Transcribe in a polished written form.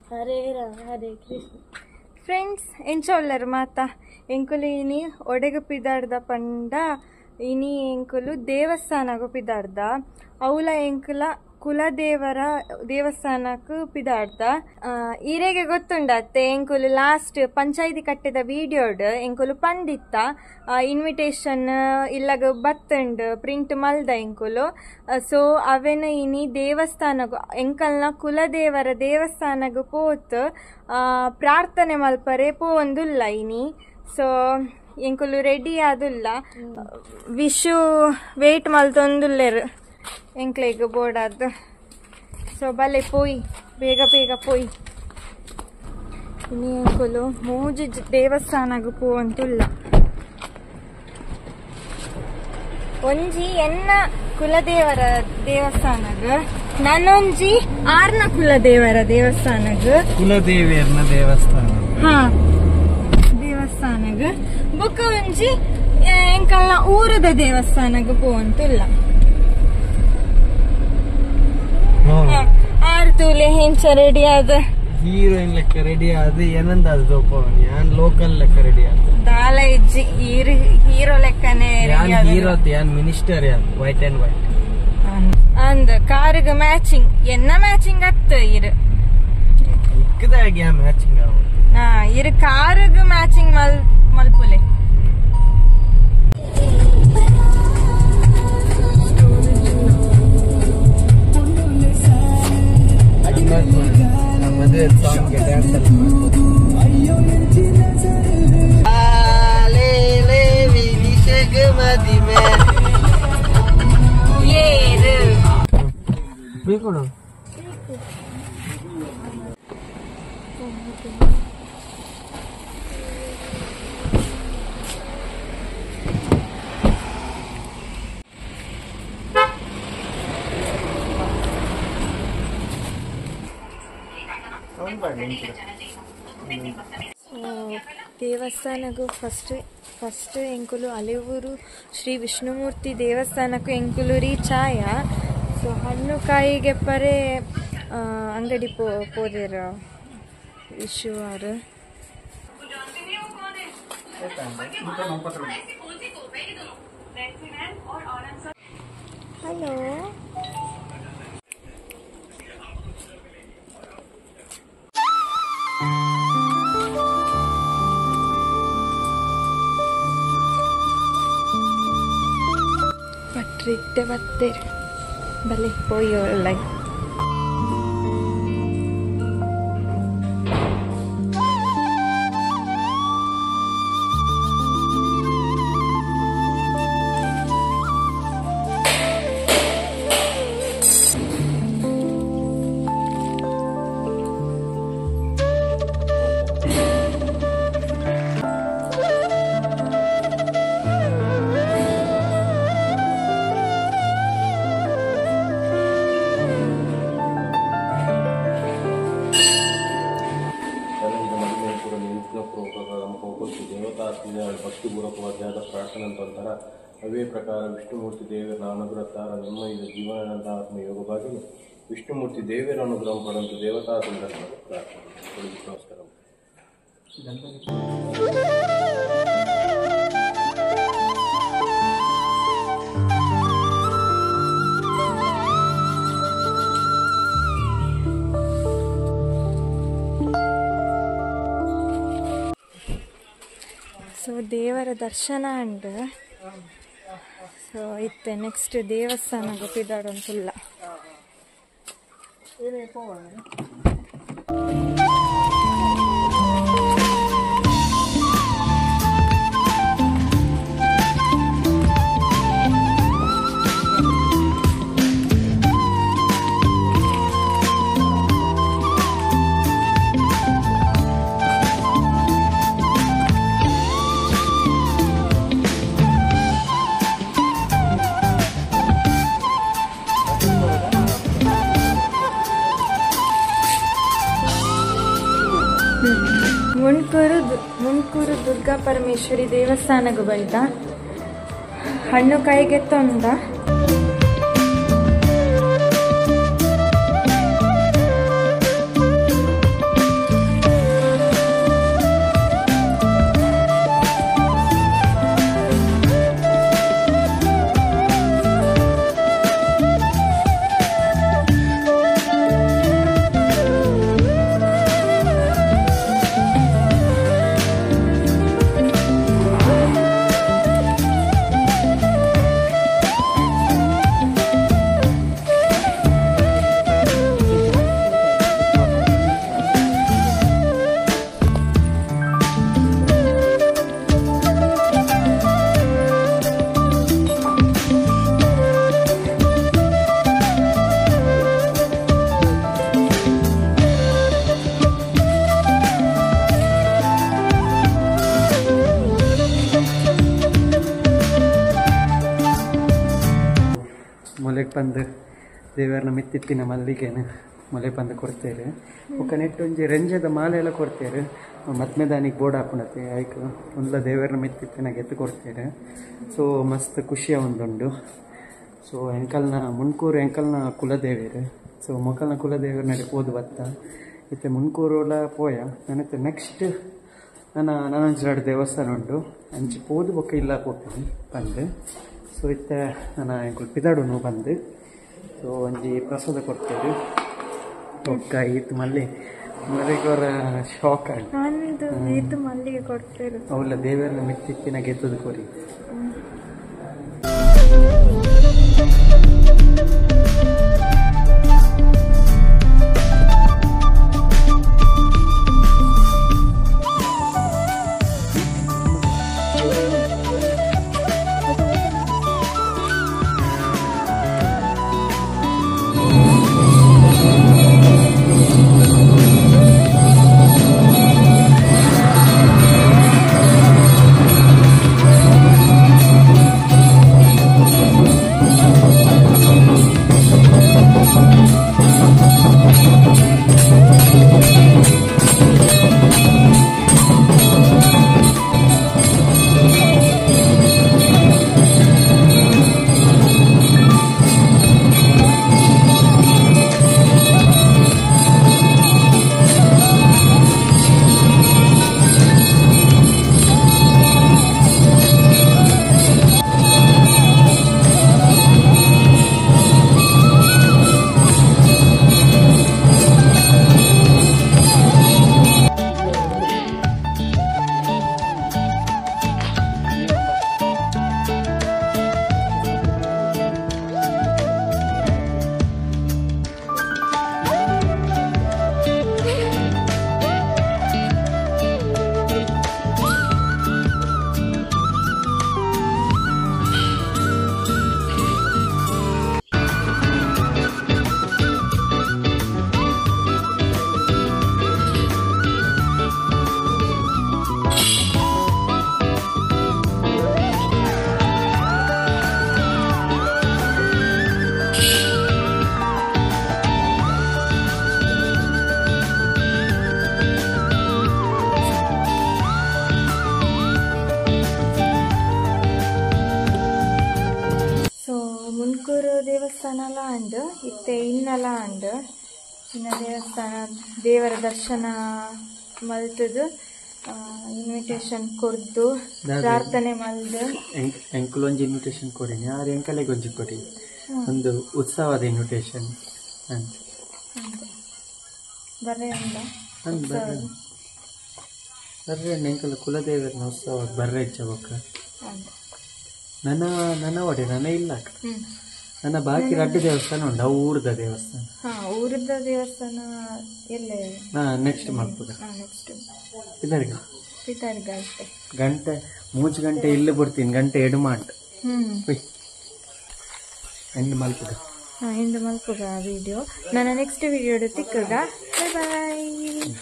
ಹರೇ Rama Hare Krishna. Friends ಎಂಚೊಲ್ಲರು ಮಾತ ಎಂಕುಲು ಇನಿ ಒಡೆಗು ಪಿದಾಡ್ದ ಪಂಡ ಇನಿ ಎಂಕುಲು ದೇವಸ್ಥಾನಗೂ ಪಿದಾಡ್ದ ಅವಲ ಎಂಕುಲ ಕುಲದೇವರ ದೇವಸ್ಥಾನಕ್ಕೂ ಪಿದಾಡ್ದ. ಇರೆಗೆ ಗೊತ್ತುಂಡತ್ತೆ ಎಂಕುಲು ಲಾಸ್ಟ್ ಪಂಚಾಯಿತಿ ಕಟ್ಟಿದ ವಿಡಿಯೋಡ್ ಎಂಕುಲು ಪಂದಿತ್ತ ಇನ್ವಿಟೇಷನ್ ಇಲ್ಲಗ ಬತ್ತಂಡು ಪ್ರಿಂಟ್ ಮಲ್ದ ಎಂಕುಲು. ಸೊ ಅವೆನ ಇನಿ ದೇವಸ್ಥಾನಗೂ ಎಂಕಲ್ನ ಕುಲದೇವರ ದೇವಸ್ಥಾನಗೂ ಪೋತ್ ಪ್ರಾರ್ಥನೆ ಮಲ್ಪರೆ ಪೋಂದುಲ್ಲ ಇನಿ. ಸೊ ಎಂಕುಲು ರೆಡಿ ಆದುಲ್ಲ ವಿಶು ವೇಟ್ ಮಲ್ತೊಂದುಲ್ಲೆರು ಎಂಕ್ಲೆಗ್ ಬೋಡಾದ್ದು. ಸೊ ಬಲೆ ಪೋಯಿ ಬೇಗ ಬೇಗ ಪೋಯಿ ಇನಿ ಎಂಕುಲು ಮೂಜಿ ದೇವಸ್ಥಾನಗೂ ಪೋವಂತುಲ್ಲ. ಒಂಜಿ ಎನ್ನ ಕುಲದೇವರ ದೇವಸ್ಥಾನಗ ನಾನೊಂಜಿ ಆರ್ನ ಕುಲದೇವರ ದೇವಸ್ಥಾನಗ ಕುಲದೇವಿಯರ್ನ ದೇವಸ್ಥಾನ ದೇವಸ್ಥಾನಗ ಬೊಕ್ಕ ಒಂಜಿ ಎಂಕಲ್ನ ಊರದ ದೇವಸ್ಥಾನಗ ಪೋವಂತುಲ್ಲ. ಆರು ತೂಲೆ ಹೆಂಚ ರೆಡಿ ಆದ ಹೀರೋಯಿನ್ ಲೆಕ್ಕ ರೆಡಿ ಆದ ಏನಂದ ಯಾನ್ ಲೋಕಲ್ ಲೆಕ್ಕ ರೆಡಿ ಆದ ದಾಲ ಇಜ್ಜಿ ಹೀರೋ ಲೆಕ್ಕನೆ ಹೀರೋ ಯಾನ್ ಮಿನಿಸ್ಟರ್ ಯಾನ್ ವೈಟ್ ಅಂಡ್ ವೈಟ್ ಅಂದ್ ಕಾರಿಗೆ ಮ್ಯಾಚಿಂಗ್ ಎನ್ನ ಮ್ಯಾಚಿಂಗ್ ಅತ್ತ ಇರು ಇಕ್ಕದಾಗಿ ಮ್ಯಾಚಿಂಗ್ ಇರು ಕಾರಿಗೆ ಮ್ಯಾಚಿಂಗ್ ಮಲ್ಪುಲೆ. ಮದುವೆ ಸಾಂಗ್ಗೆ ಡ್ಯಾನ್ಸ್ ಬೇಕೊಡು ದೇವಸ್ಥಾನಗೂ ಫಸ್ಟ್ ಎಂಕುಲು ಅಲೆವೂರು ಶ್ರೀ ವಿಷ್ಣುಮೂರ್ತಿ ದೇವಸ್ಥಾನಕ್ಕೂ ಎಂಕುಲು ರೀಚ್ ಆಯ. ಸೊ ಹಣ್ಣು ಕಾಯಿಗೆ ಪರೆ ಅಂಗಡಿ ಪೋದೇರ ಇಶ್ಯೂ ಆರು. ಹಲೋ ಪಟ್ರಿಟ್ಟೆ ಬತ್ತೇರು ಬಲೆ ಪೋಯೋಲ್ಲ. ಭಕ್ತಿಪೂರ್ವಕವಾದ ಪ್ರಾರ್ಥನೆ ನಂತರ ಅವೇ ಪ್ರಕಾರ ವಿಷ್ಣುಮೂರ್ತಿ ದೇವರ ಅನುಗ್ರಹ ತಾರ ನೆಮ್ಮದಿಯ ಜೀವನದ ಆತ್ಮಯೋಗವಾಗಿ ವಿಷ್ಣುಮೂರ್ತಿ ದೇವರ ಅನುಗ್ರಹ ಪಡೆದು ದೇವತಾ ಸಂದರ್ಭ ಪ್ರಾರ್ಥನೆ. ನಮಸ್ಕಾರ. ಸೊ ದೇವರ ದರ್ಶನ ಅಂಡ್ ಸೊ ಇತ್ತೆ ನೆಕ್ಸ್ಟ್ ದೇವಸ್ಥಾನ ಗೊತ್ತಿದ್ದಾಡಂತಿಲ್ಲ. ಮುಣ್ಕೂರು ದುರ್ಗಾ ಪರಮೇಶ್ವರಿ ದೇವಸ್ಥಾನಗೂ ಬೈದ ಹಣ್ಣು ಕಾಯಿಗೆ ತೊಂದ ಮಲೆಪಂದು ದೇವರನ್ನ ಮಿತ್ತಿತ್ತಿನ ಮಲ್ಲಿಗೆನ ಮಲೆಪಂದು ಕೊಡ್ತೇವೆ ಒಕ್ಕ ನೆಟ್ಟು ಒಂಜಿ ರೆಂಜದ ಮಾಲೆ ಎಲ್ಲ ಕೊಡ್ತೇವೆ ಮತ್ಮೆದಾನಿಗೆ ಬೋರ್ಡ್ ಹಾಕೊಂಡತೆ ಆಯ್ಕೆ ಒಂದ್ಲ ದೇವರನ್ನ ಮಿತ್ತಿತ್ತಿನ ಗೆದ್ದು ಕೊಡ್ತೇವೆ ಸೊ ಮಸ್ತ್ ಖುಷಿಯ ಒಂದುಂಡು ಸೊ ಎಂಕಲ್ನ ಮುನ್ಕೂರು ಎಂಕಲ್ನ ಕುಲದೇವಿರು ಸೊ ಮೊಕಲ್ನ ಕುಲದೇವಿರ ನಡೆ ಓದು ಬತ್ತ ಇತ್ತೆ ಮುನ್ಕೂರುಲ ಪೋಯ ನನತ್ತೆ ನೆಕ್ಸ್ಟ್ ನನಂಚು 2 ದೇವಸ್ಥಾನ ಉಂಡು ಅಂಚಿ ಪೋದು ಬೊಕ್ಕ ಇಲ್ಲ ಕೊಡ್ತೀನಿ ಬಂದು ಸೊ ಇತ್ತೆ ನಾನು ಎಂಕುಲು ಪಿದಾಡುನು ಬಂದು ಸೊ ಒಂಜಿ ಪ್ರಸಾದ ಕೊಡ್ತೇವೆ ಒಕ್ಕ ಈತ್ ಮಲ್ಲಿ ಮರಿಗೋರ ಶಾಕ್ ಆಗಿ ಮಲ್ಲಿಗೆ ಕೊಡ್ತೇವೆ ಅವಳ ದೇವರನ್ನ ಮಿತ್ತಿತ್ತಿನ ಗೆದ್ದದು ಕೊರಿ ದೇವಸ್ಥಾನ ಅಂಡ್ ಇತ್ತೆ ಇನ್ನಲ ಅಂಡ್ ಇನ್ನ ದೇವಸ್ಥಾನ ದೇವರ ದರ್ಶನ ಮಲ್ತದು ಇನ್ವಿಟೇಷನ್ ಕೊಡ್ದು ಪ್ರಾರ್ಥನೆ ಮಲ್ದು ಎಂಕಲ್ ಒಂಜಿ ಇನ್ವಿಟೇಷನ್ ಕೊಡಿನಿ ಆರು ಎಂಕಲೆಗೆ ಒಂಜಿ ಕೊಡಿ ಒಂದು ಉತ್ಸವದ ಇನ್ವಿಟೇಷನ್ ಅಂತ ಬರ್ರೆ ಅಂದ ಬರ್ರೆ ಎಂಕಲ್ ಕುಲದೇವರನ ಉತ್ಸವ ಬರ್ರೆ ಇಚ್ಚಬಕ್ಕ ನನ್ನ ಒಡೆ ನನ್ನ ಇಲ್ಲ ನನ್ನ ಬಾಕಿ 2 ದೇವಸ್ಥಾನ ಉಂಟು ಅವು ಊರದ ದೇವಸ್ಥಾನ ಊರದ ದೇವಸ್ಥಾನ ಎಲ್ಲೇ ನೆಕ್ಸ್ಟ್ ಮಾಡ್ಬೋದ ಪಿತರ್ಗ ಗಂಟೆ 3 ಗಂಟೆ ಇಲ್ಲಿ ಬಿಡ್ತೀನಿ ಗಂಟೆ 2 ಮಾಂಟ್ ಎಂಡ್ ಮಲ್ಪುಗ ವಿಡಿಯೋ ನನ್ನ ನೆಕ್ಸ್ಟ್ ವಿಡಿಯೋ ತಿಕ್ಕಗ ಬಾಯ್ ಬಾಯ್.